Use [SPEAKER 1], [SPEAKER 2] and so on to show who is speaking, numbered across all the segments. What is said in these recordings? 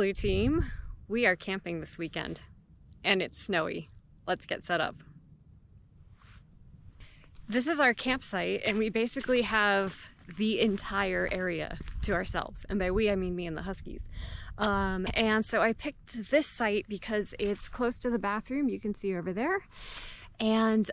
[SPEAKER 1] Blue team. We are camping this weekend and it's snowy. Let's get set up. This is our campsite and we basically have the entire area to ourselves. And by we, I mean me and the Huskies. And so I picked this site because it's close to the bathroom. You can see over there. And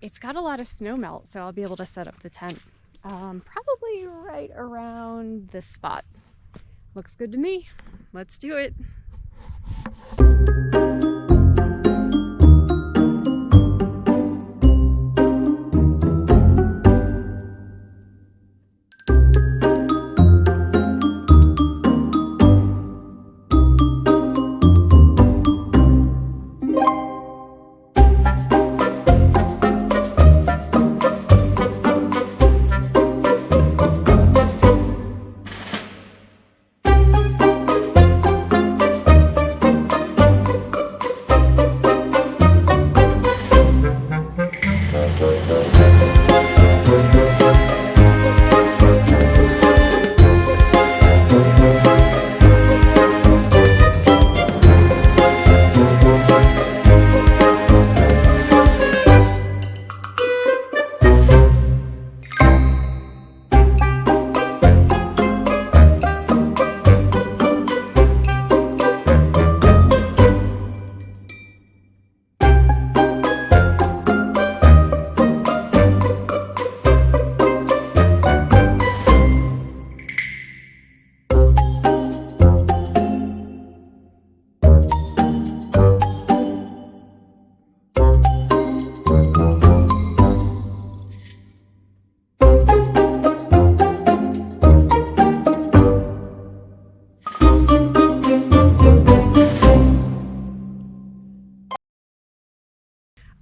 [SPEAKER 1] it's got a lot of snow melt, so I'll be able to set up the tent probably right around this spot. Looks good to me. Let's do it.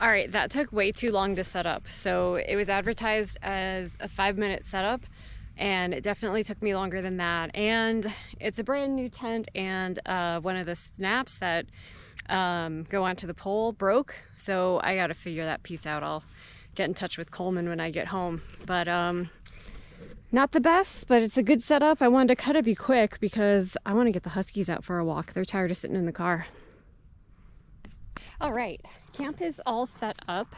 [SPEAKER 1] All right, that took way too long to set up. So it was advertised as a 5-minute setup and it definitely took me longer than that. And it's a brand new tent and one of the snaps that go onto the pole broke. So I got to figure that piece out. I'll get in touch with Coleman when I get home. But not the best, but it's a good setup. I wanted to kind of be quick because I want to get the Huskies out for a walk. They're tired of sitting in the car. All right, camp is all set up,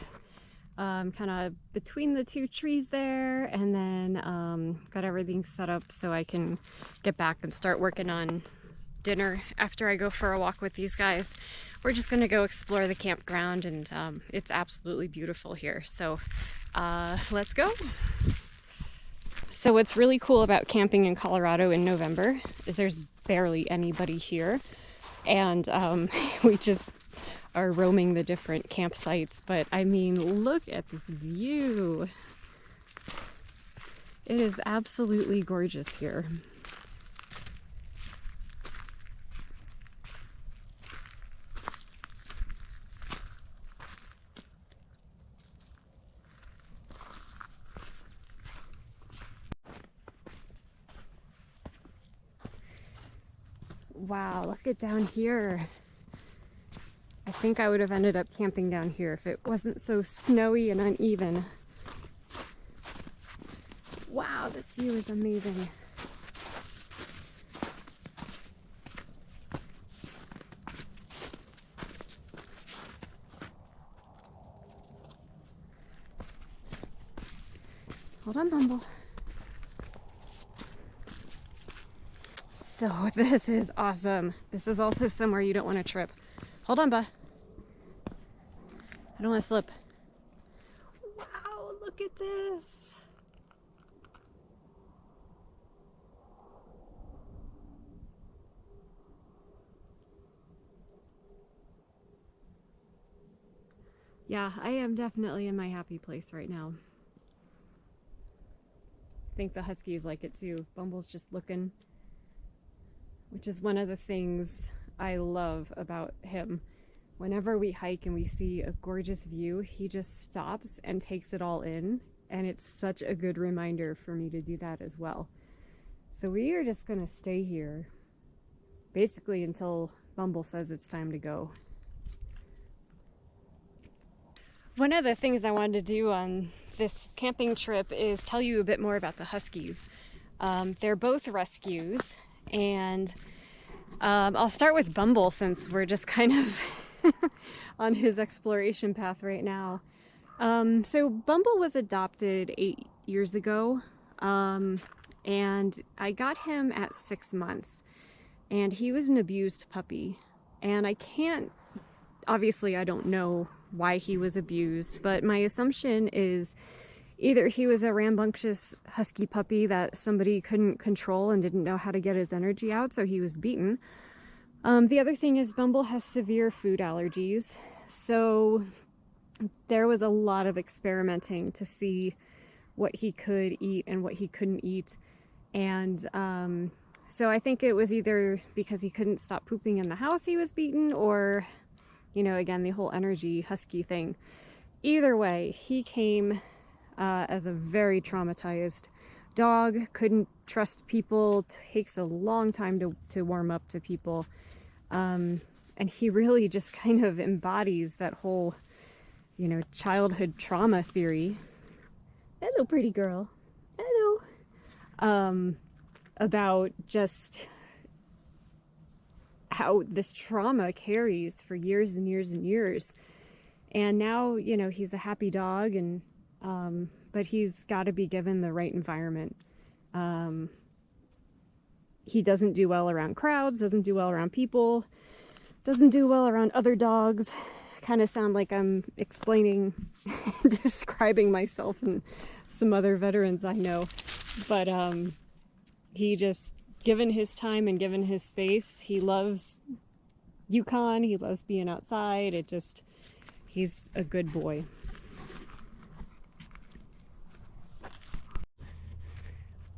[SPEAKER 1] kind of between the two trees there, and then got everything set up so I can get back and start working on dinner after I go for a walk with these guys. We're just gonna go explore the campground and it's absolutely beautiful here. So let's go. So what's really cool about camping in Colorado in November is there's barely anybody here. And we just are roaming the different campsites, but I mean, look at this view. It is absolutely gorgeous here. Wow, look at down here. I think I would have ended up camping down here if it wasn't so snowy and uneven. Wow, this view is amazing. Hold on, Bumble. So this is awesome. This is also somewhere you don't want to trip. Hold on, Ba. I don't want to slip. Wow, look at this. Yeah, I am definitely in my happy place right now. I think the Huskies like it too. Bumble's just looking, which is one of the things I love about him. Whenever we hike and we see a gorgeous view, he just stops and takes it all in, and it's such a good reminder for me to do that as well. So we are just gonna stay here basically until Bumble says it's time to go. One of the things I wanted to do on this camping trip is tell you a bit more about the Huskies. They're both rescues, and I'll start with Bumble since we're just kind of on his exploration path right now. So Bumble was adopted 8 years ago, and I got him at 6 months, and he was an abused puppy. And obviously I don't know why he was abused, but my assumption is either he was a rambunctious husky puppy that somebody couldn't control and didn't know how to get his energy out, so he was beaten. The other thing is Bumble has severe food allergies, so there was a lot of experimenting to see what he could eat and what he couldn't eat. And so I think it was either because he couldn't stop pooping in the house he was beaten, or, again, the whole energy husky thing. Either way, he came as a very traumatized dog, couldn't trust people, takes a long time to warm up to people. And he really just kind of embodies that whole, childhood trauma theory. Hello, pretty girl. Hello. About just how this trauma carries for years and years and years. And now, he's a happy dog, and but he's got to be given the right environment. He doesn't do well around crowds, doesn't do well around people, doesn't do well around other dogs. Kind of sound like I'm describing myself and some other veterans I know. But he just, given his time and given his space, he loves Yukon, he loves being outside. He's a good boy.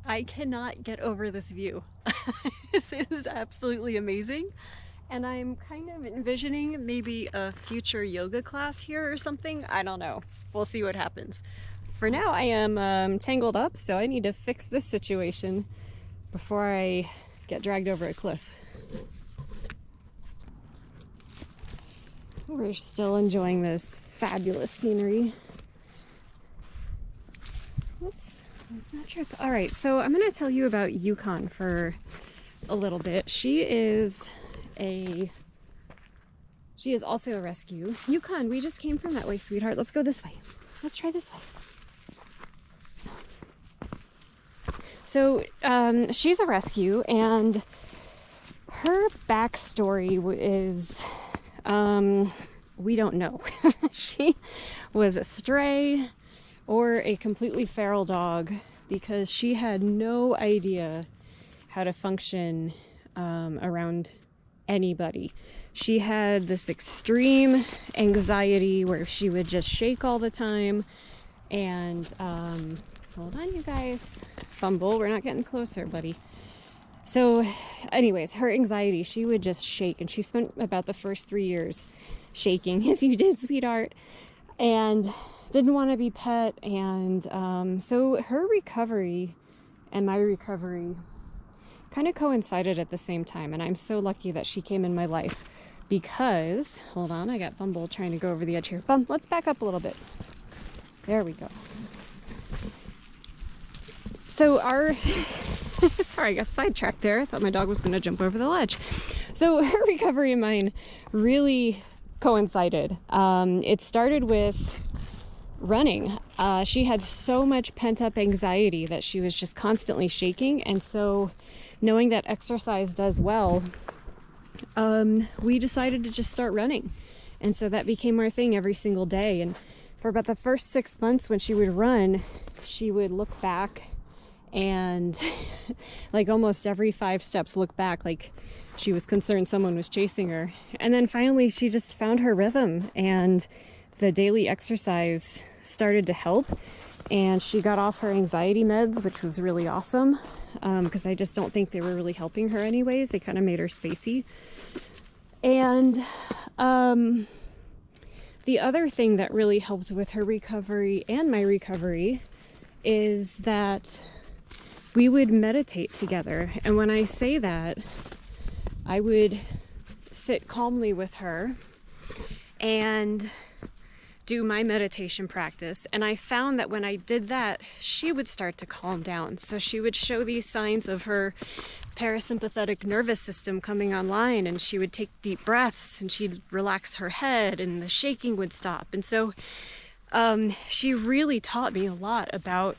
[SPEAKER 1] I cannot get over this view. This is absolutely amazing. And I'm kind of envisioning maybe a future yoga class here or something. I don't know. We'll see what happens. For now, I am tangled up, so I need to fix this situation before I get dragged over a cliff. We're still enjoying this fabulous scenery. Whoops. It's not trip. All right, so I'm going to tell you about Yukon for a little bit. She is also a rescue. Yukon, we just came from that way, sweetheart. Let's go this way. Let's try this way. So she's a rescue, and her backstory is we don't know. She was a stray or a completely feral dog because she had no idea how to function around anybody. She had this extreme anxiety where she would just shake all the time. And hold on, you guys. Bumble, we're not getting closer, buddy. So anyways, her anxiety, she would just shake, and she spent about the first 3 years shaking, as you did, sweetheart, and didn't want to be pet. And so her recovery and my recovery kind of coincided at the same time, and I'm so lucky that she came in my life because, hold on, I got Bumble trying to go over the edge here. Let's back up a little bit. There we go. So sorry, I got sidetracked there. I thought my dog was going to jump over the ledge. So her recovery and mine really coincided. It started with running. She had so much pent-up anxiety that she was just constantly shaking, and so knowing that exercise does well, we decided to just start running. And so that became our thing every single day. And for about the first 6 months when she would run, she would look back and like almost every 5 steps look back like she was concerned someone was chasing her. And then finally she just found her rhythm, and the daily exercise started to help, and she got off her anxiety meds, which was really awesome, because I just don't think they were really helping her anyways. They kind of made her spacey. And the other thing that really helped with her recovery and my recovery is that we would meditate together. And when I say that, I would sit calmly with her and do my meditation practice. And I found that when I did that, she would start to calm down. So she would show these signs of her parasympathetic nervous system coming online, and she would take deep breaths and she'd relax her head and the shaking would stop. And so she really taught me a lot about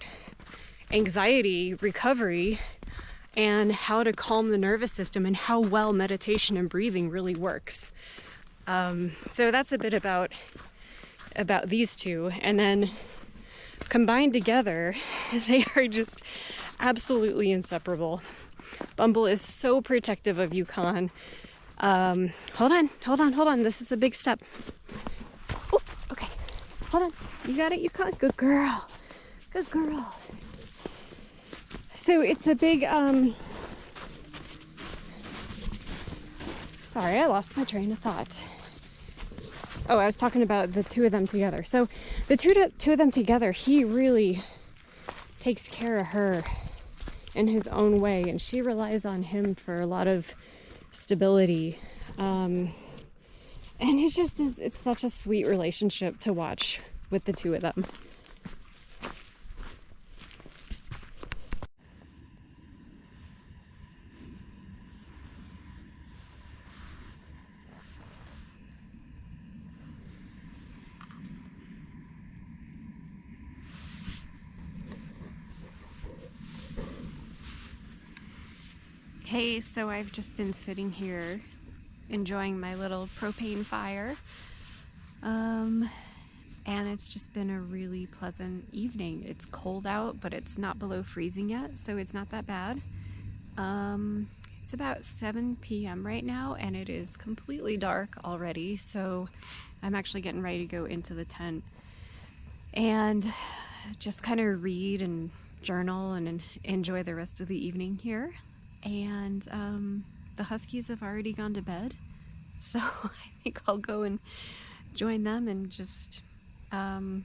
[SPEAKER 1] anxiety recovery and how to calm the nervous system and how well meditation and breathing really works. So that's a bit about these two. And then combined together, they are just absolutely inseparable. Bumble is so protective of Yukon. Hold on. This is a big step. Oh, okay. Hold on. You got it, Yukon? Good girl. Good girl. So it's a big, sorry, I lost my train of thought. Oh, I was talking about the two of them together. So the two of them together, he really takes care of her in his own way, and she relies on him for a lot of stability. And it's such a sweet relationship to watch with the two of them. Hey, so I've just been sitting here enjoying my little propane fire, and it's just been a really pleasant evening. It's cold out, but it's not below freezing yet, so it's not that bad. It's about 7 p.m. right now, and it is completely dark already, so I'm actually getting ready to go into the tent and just kind of read and journal and enjoy the rest of the evening here. And the Huskies have already gone to bed, so I think I'll go and join them and just have an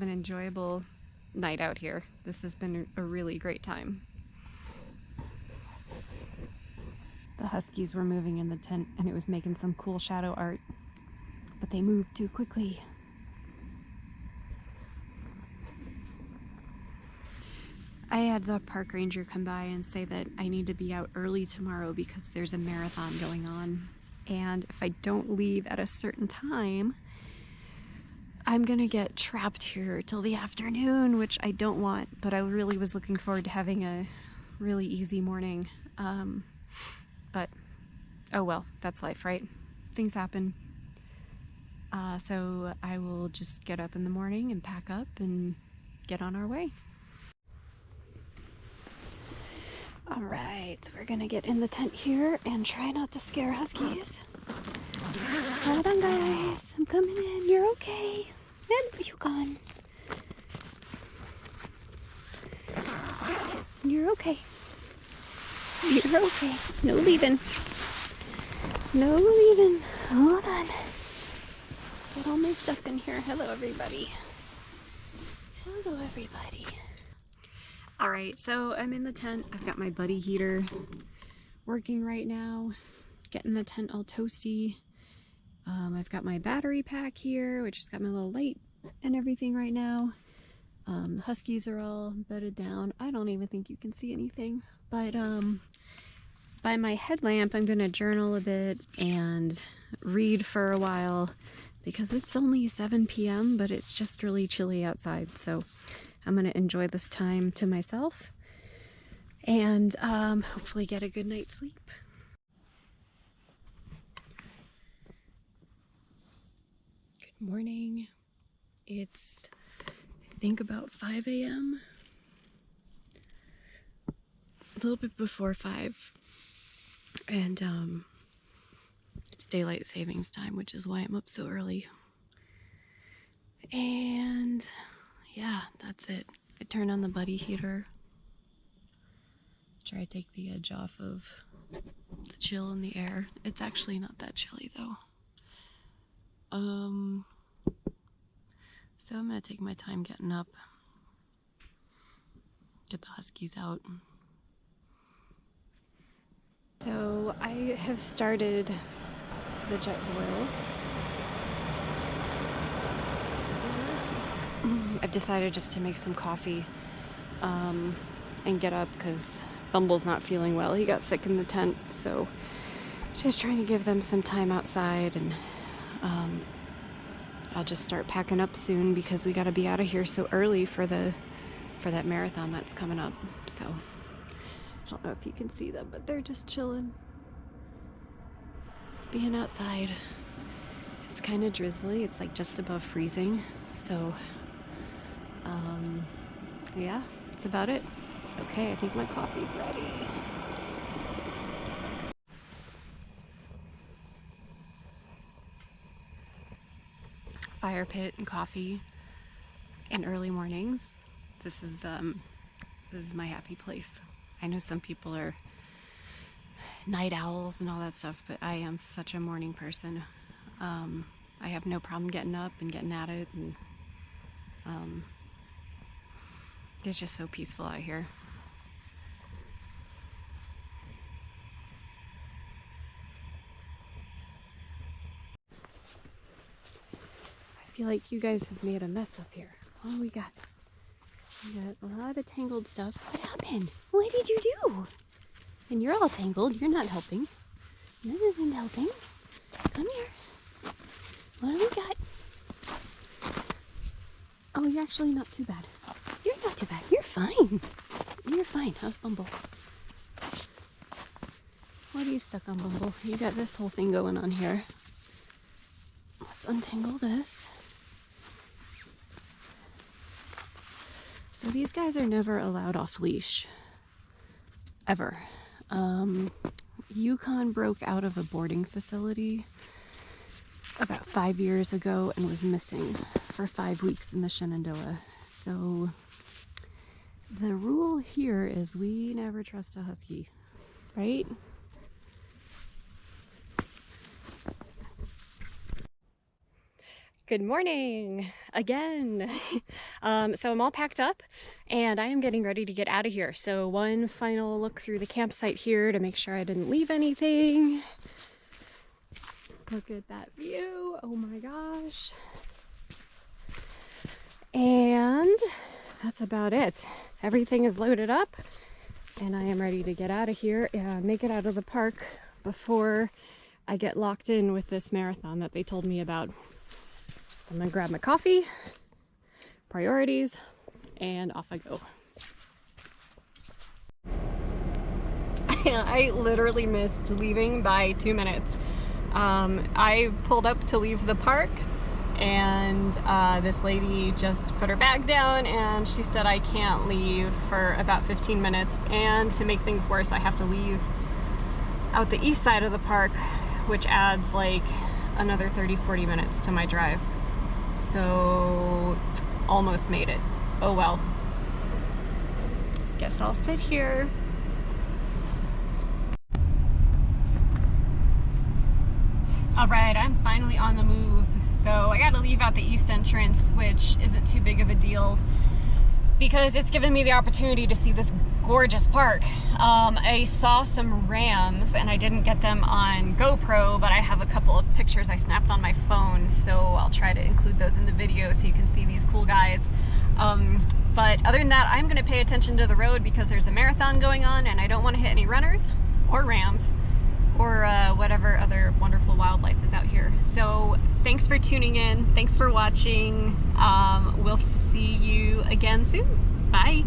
[SPEAKER 1] enjoyable night out here. This has been a really great time. The Huskies were moving in the tent and it was making some cool shadow art, but they moved too quickly. I had the park ranger come by and say that I need to be out early tomorrow because there's a marathon going on. And if I don't leave at a certain time, I'm gonna get trapped here till the afternoon, which I don't want, but I really was looking forward to having a really easy morning. But, oh well, that's life, right? Things happen. So I will just get up in the morning and pack up and get on our way. All right, so we're gonna get in the tent here and try not to scare Huskies. Hold on, guys. I'm coming in. You're okay. And Yukon. You're okay. You're okay. No leaving. No leaving. Hold on. Get all my stuff in here. Hello, everybody. Hello, everybody. All right, so I'm in the tent. I've got my buddy heater working right now, getting the tent all toasty. I've got my battery pack here, which has got my little light and everything right now. The Huskies are all bedded down. I don't even think you can see anything, but by my headlamp, I'm gonna journal a bit and read for a while because it's only 7 p.m., but it's just really chilly outside, so I'm going to enjoy this time to myself and hopefully get a good night's sleep. Good morning. It's, I think, about 5 a.m. A little bit before 5. And it's daylight savings time, which is why I'm up so early. And yeah, that's it. I turned on the buddy heater. Try to take the edge off of the chill in the air. It's actually not that chilly though. So I'm gonna take my time getting up. Get the Huskies out. So I have started the jet boil. I've decided just to make some coffee and get up because Bumble's not feeling well. He got sick in the tent, so just trying to give them some time outside, and I'll just start packing up soon because we got to be out of here so early for that marathon that's coming up. So I don't know if you can see them, but they're just chilling, being outside. It's kind of drizzly. It's like just above freezing. So yeah, that's about it. Okay, I think my coffee's ready. Fire pit and coffee and early mornings. This is my happy place. I know some people are night owls and all that stuff, but I am such a morning person. I have no problem getting up and getting at it, and it's just so peaceful out here. I feel like you guys have made a mess up here. Oh, we got a lot of tangled stuff. What happened? What did you do? And you're all tangled. You're not helping. This isn't helping. Come here. What do we got? Oh, you're actually not too bad. You're not too bad. You're fine. You're fine. How's Bumble? What are you stuck on, Bumble? You got this whole thing going on here. Let's untangle this. So these guys are never allowed off leash. Ever. Yukon broke out of a boarding facility about 5 years ago and was missing for 5 weeks in the Shenandoah. So the rule here is we never trust a husky, right? Good morning again. So I'm all packed up and I am getting ready to get out of here. So one final look through the campsite here to make sure I didn't leave anything. Look at that view. Oh my gosh. And that's about it. Everything is loaded up and I am ready to get out of here and make it out of the park before I get locked in with this marathon that they told me about. So I'm gonna grab my coffee, priorities, and off I go. I literally missed leaving by 2 minutes. I pulled up to leave the park and this lady just put her bag down and she said I can't leave for about 15 minutes, and to make things worse I have to leave out the east side of the park, which adds like another 30-40 minutes to my drive. So almost made it. Oh well. Guess I'll sit here. All right, I'm finally on the move. So I got to leave out the east entrance, which isn't too big of a deal because it's given me the opportunity to see this gorgeous park. I saw some rams and I didn't get them on GoPro, but I have a couple of pictures I snapped on my phone, so I'll try to include those in the video so you can see these cool guys. But other than that, I'm going to pay attention to the road because there's a marathon going on and I don't want to hit any runners or rams or whatever other wonderful wildlife is out here. So thanks for tuning in. Thanks for watching. We'll see you again soon. Bye.